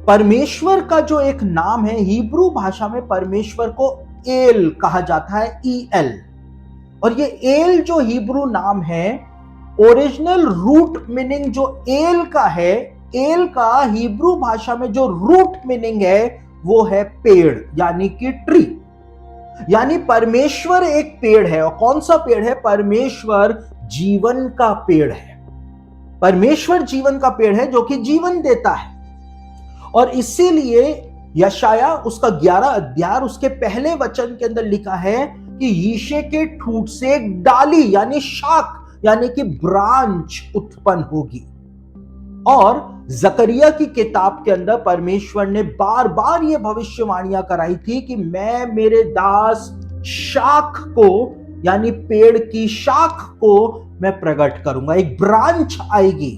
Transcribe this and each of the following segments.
परमेश्वर का जो एक नाम है, हिब्रू भाषा में परमेश्वर को एल कहा जाता है, EL। और ये एल जो हिब्रू नाम है, ओरिजिनल रूट मीनिंग जो एल का है, एल का हिब्रू भाषा में जो रूट मीनिंग है वो है पेड़, यानी कि ट्री। यानी परमेश्वर एक पेड़ है। और कौन सा पेड़ है? परमेश्वर जीवन का पेड़ है। परमेश्वर जीवन का पेड़ है जो कि जीवन देता है। और इसीलिए यशाया उसका 11 अध्याय उसके पहले वचन के अंदर लिखा है कि यीशे के ठूंठ से एक डाली यानी शाख यानी कि ब्रांच उत्पन्न होगी। और जकरिया की किताब के अंदर परमेश्वर ने बार बार ये भविष्यवाणियां कराई थी कि मैं मेरे दास शाख को यानी पेड़ की शाख को मैं प्रकट करूंगा, एक ब्रांच आएगी।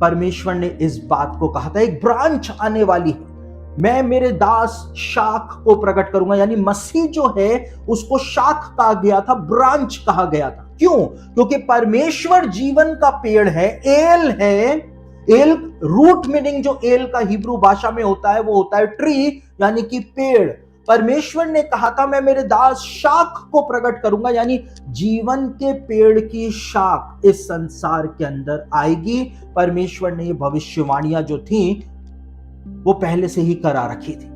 परमेश्वर ने इस बात को कहा था, एक ब्रांच आने वाली है, मैं मेरे दास शाख को प्रकट करूंगा। यानी मसीह जो है उसको शाख कहा गया था, ब्रांच कहा गया था। क्यों? क्योंकि परमेश्वर जीवन का पेड़ है, एल है। एल रूट मीनिंग जो एल का हिब्रू भाषा में होता है वो होता है ट्री, यानी कि पेड़। परमेश्वर ने कहा था मैं मेरे दास शाख को प्रकट करूंगा, यानी जीवन के पेड़ की शाख इस संसार के अंदर आएगी। परमेश्वर ने ये भविष्यवाणियां जो थी वो पहले से ही करा रखी थी।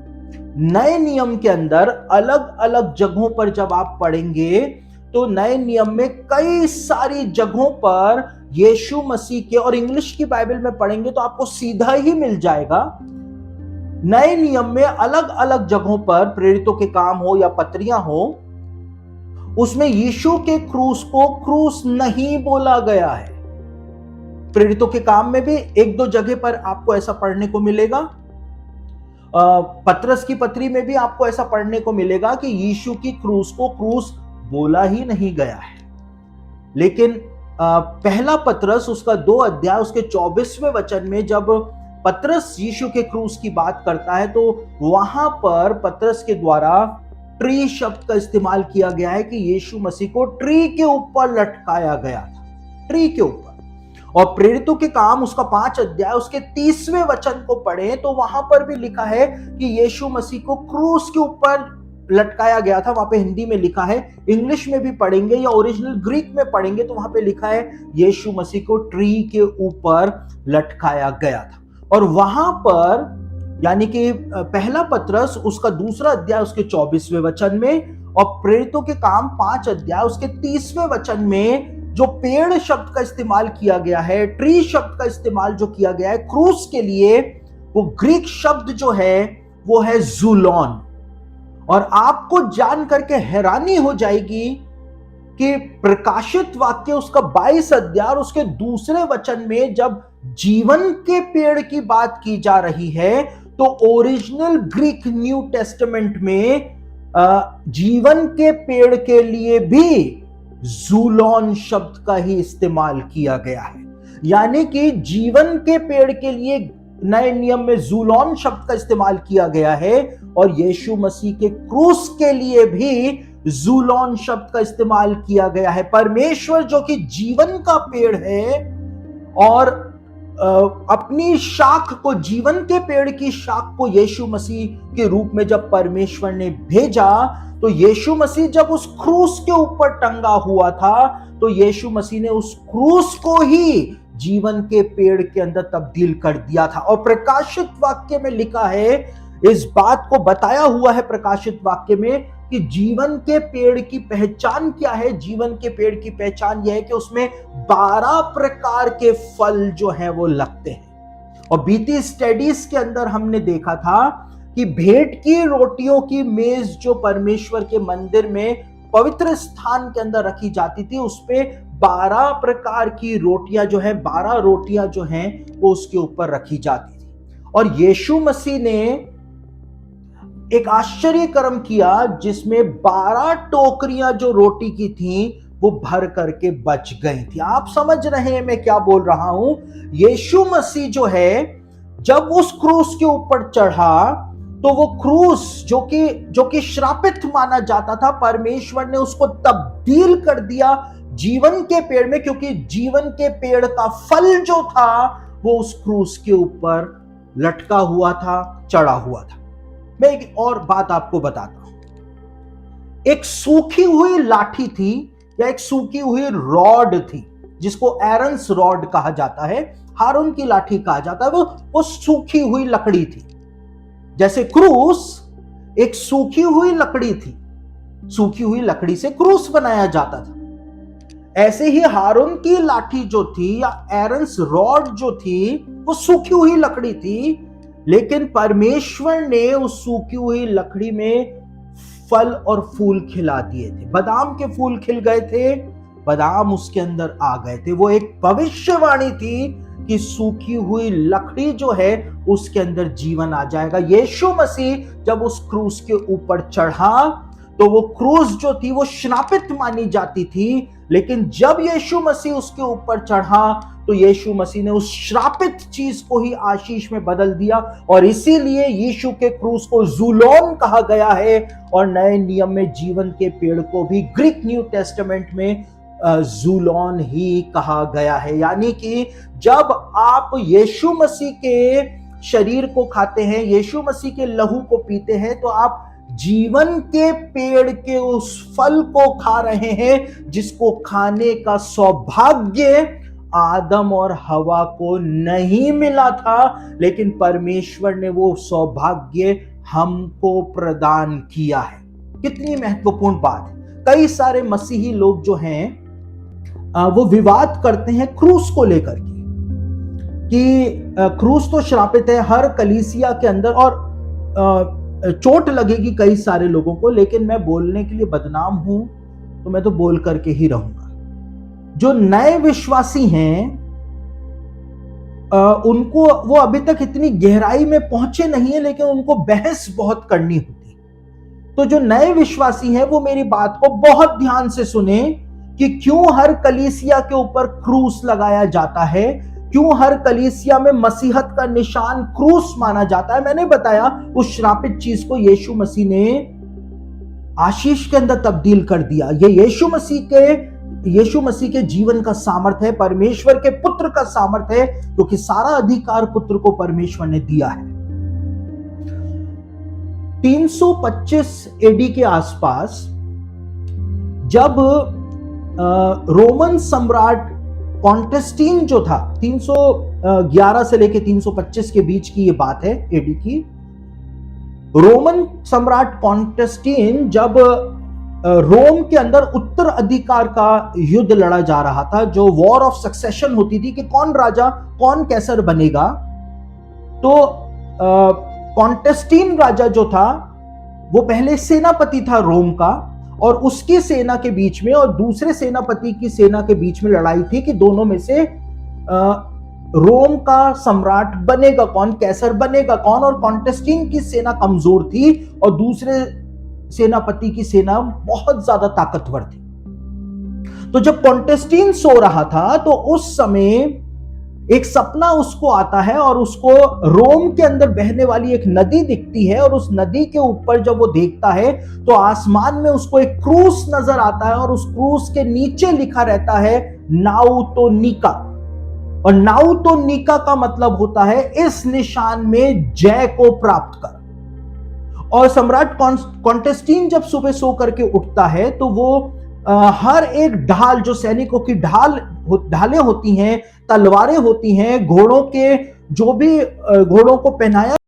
नए नियम के अंदर अलग अलग जगहों पर जब आप पढ़ेंगे तो नए नियम में कई सारी जगहों पर यीशु मसीह के, और इंग्लिश की बाइबल में पढ़ेंगे तो आपको सीधा ही मिल जाएगा, नए नियम में अलग अलग जगहों पर प्रेरितों के काम हो या पत्रियां हो, उसमें यीशु के क्रूस को क्रूस नहीं बोला गया है। प्रेरितों के काम में भी एक दो जगह पर आपको ऐसा पढ़ने को मिलेगा। पतरस की पत्री में भी आपको ऐसा पढ़ने को मिलेगा कि यीशु की क्रूस को क्रूस बोला ही नहीं गया है। लेकिन पहला पतरस उसका 2 अध्याय उसके 24वें वचन में जब पतरस यीशु के क्रूस की बात करता है तो वहां पर पतरस के द्वारा ट्री शब्द का इस्तेमाल किया गया है कि यीशु मसीह को ट्री के ऊपर लटकाया गया था, ट्री के ऊपर। और प्रेरितों के काम उसका 5 अध्याय उसके 30वें वचन को पढ़ें तो वहां पर भी लिखा है कि यीशु मसीह को क्रूस के ऊपर लटकाया गया था। वहां पे हिंदी में लिखा है, इंग्लिश में भी पढ़ेंगे या ओरिजिनल ग्रीक में पढ़ेंगे तो वहां पे लिखा है यीशु मसीह को ट्री के ऊपर लटकाया गया था। और वहां पर यानी कि पहला पतरस उसका 2 अध्याय उसके 24वें वचन में और प्रेरितों के काम 5 अध्याय उसके 30वें वचन में जो पेड़ शब्द का इस्तेमाल किया गया है, ट्री शब्द का इस्तेमाल जो किया गया है क्रूस के लिए, वो ग्रीक शब्द जो है वो है जूलॉन। और आपको जान करके हैरानी हो जाएगी कि प्रकाशित वाक्य उसका 22 अध्याय और उसके 2 वचन में जब जीवन के पेड़ की बात की जा रही है तो ओरिजिनल ग्रीक न्यू टेस्टामेंट में जीवन के पेड़ के लिए भी जूलॉन शब्द का ही इस्तेमाल किया गया है। यानी कि जीवन के पेड़ के लिए नए नियम में जूलॉन शब्द का इस्तेमाल किया गया है और यीशु मसीह के क्रूस के लिए भी जूलॉन शब्द का इस्तेमाल किया गया है। परमेश्वर जो कि जीवन का पेड़ है और अपनी शाख को, जीवन के पेड़ की शाख को यीशु मसीह के रूप में जब परमेश्वर ने भेजा तो यीशु मसीह जब उस क्रूस के ऊपर टंगा हुआ था तो यीशु मसीह ने उस क्रूस को ही जीवन के पेड़ के अंदर तब्दील कर दिया था। और प्रकाशित वाक्य में लिखा है, इस बात को बताया हुआ है प्रकाशित वाक्य में कि जीवन के पेड़ की पहचान क्या है। जीवन के पेड़ की पहचान यह है कि उसमें 12 प्रकार के फल जो है वो लगते हैं। और बीती स्टडीज के अंदर हमने देखा था कि भेंट की रोटियों की मेज जो परमेश्वर के मंदिर में पवित्र स्थान के अंदर रखी जाती थी, उस पे 12 प्रकार की रोटियां जो है, 12 रोटियां जो हैं वो उसके ऊपर रखी जाती थी। और यीशु मसीह ने एक आश्चर्य कर्म किया जिसमें 12 टोकरियां जो रोटी की थी वो भर करके बच गई थी। आप समझ रहे हैं मैं क्या बोल रहा हूं? यीशु मसीह जो है जब उस क्रूस के ऊपर चढ़ा तो वो क्रूस जो कि श्रापित माना जाता था, परमेश्वर ने उसको तब्दील कर दिया जीवन के पेड़ में, क्योंकि जीवन के पेड़ का फल जो था वो उस क्रूस के ऊपर लटका हुआ था, चढ़ा हुआ था। मैं एक और बात आपको बताता हूं। एक सूखी हुई लाठी थी या एक सूखी हुई रॉड थी, जिसको एरन्स रॉड कहा जाता है, हारून की लाठी कहा जाता है। वो सूखी हुई लकड़ी थी। जैसे क्रूस एक सूखी हुई लकड़ी थी, सूखी हुई लकड़ी से क्रूस बनाया जाता था। ऐसे ही हारून की लाठी जो थी या एरन्स रॉड जो थी, वो सूखी हुई लकड़ी थी, लेकिन परमेश्वर ने उस सूखी हुई लकड़ी में फल और फूल खिला दिए थे। बादाम के फूल खिल गए थे, बादाम उसके अंदर आ गए थे। वो एक भविष्यवाणी थी कि सूखी हुई लकड़ी जो है उसके अंदर जीवन आ जाएगा। यीशु मसीह जब उस क्रूस के ऊपर चढ़ा तो वो क्रूस जो थी वो श्रापित मानी जाती थी, लेकिन जब यीशु मसीह उसके ऊपर चढ़ा तो यीशु मसीह ने उस श्रापित चीज को ही आशीष में बदल दिया। और इसीलिए यीशु के क्रूस को जूलोन कहा गया है, और नए नियम में जीवन के पेड़ को भी ग्रीक न्यू टेस्टामेंट में जूलोन ही कहा गया है। यानी कि जब आप यीशु मसीह के शरीर को खाते हैं, यीशु मसीह के लहू को पीते हैं, तो आप जीवन के पेड़ के उस फल को खा रहे हैं, जिसको खाने का सौभाग्य आदम और हवा को नहीं मिला था, लेकिन परमेश्वर ने वो सौभाग्य हमको प्रदान किया है। कितनी महत्वपूर्ण बात है। कई सारे मसीही लोग जो हैं वो विवाद करते हैं क्रूस को लेकर के कि क्रूस तो श्रापित है हर कलीसिया के अंदर, और चोट लगेगी कई सारे लोगों को, लेकिन मैं बोलने के लिए बदनाम हूं तो मैं तो बोल करके ही रहूंगा। जो नए विश्वासी हैं उनको वो अभी तक इतनी गहराई में पहुंचे नहीं है, लेकिन उनको बहस बहुत करनी होती। तो जो नए विश्वासी हैं वो मेरी बात को बहुत ध्यान से सुने कि क्यों हर कलीसिया के ऊपर क्रूस लगाया जाता है, क्यों हर कलीसिया में मसीहत का निशान क्रूस माना जाता है। मैंने बताया उस श्रापित चीज को यीशु मसीह ने आशीष के अंदर तब्दील कर दिया। ये यीशु मसीह के जीवन का सामर्थ्य है, परमेश्वर के पुत्र का सामर्थ्य है, क्योंकि सारा अधिकार पुत्र को परमेश्वर ने दिया है। 325 एडी के आसपास जब रोमन सम्राट कॉन्टेस्टीन जो था, 311 से लेके 325 के बीच की ये बात है एडी की। रोमन सम्राट कॉन्टेस्टीन जब रोम के अंदर उत्तर अधिकार का युद्ध लड़ा जा रहा था, जो वॉर ऑफ सक्सेशन होती थी कि कौन राजा कौन कैसर बनेगा, तो कॉन्टेस्टीन राजा जो था वो पहले सेनापति था रोम का, और उसकी सेना के बीच में और दूसरे सेनापति की सेना के बीच में लड़ाई थी कि दोनों में से रोम का सम्राट बनेगा कौन, कैसर बनेगा कौन। और कॉन्टेस्टीन की सेना कमजोर थी और दूसरे सेनापति की सेना बहुत ज्यादा ताकतवर थी। तो जब कॉन्टेस्टीन सो रहा था तो उस समय एक सपना उसको आता है, और उसको रोम के अंदर बहने वाली एक नदी दिखती है, और उस नदी के ऊपर जब वो देखता है तो आसमान में उसको एक क्रूस नजर आता है, और उस क्रूस के नीचे लिखा रहता है नाउतोनिका। और नाउतोनिका का मतलब होता है इस निशान में जय को प्राप्त कर। और सम्राट कॉन्टेस्टीन जब सुबह सो करके उठता है तो वो हर एक ढाल, जो सैनिकों की ढालें होती हैं, तलवारें होती हैं, घोड़ों के जो भी घोड़ों को पहनाया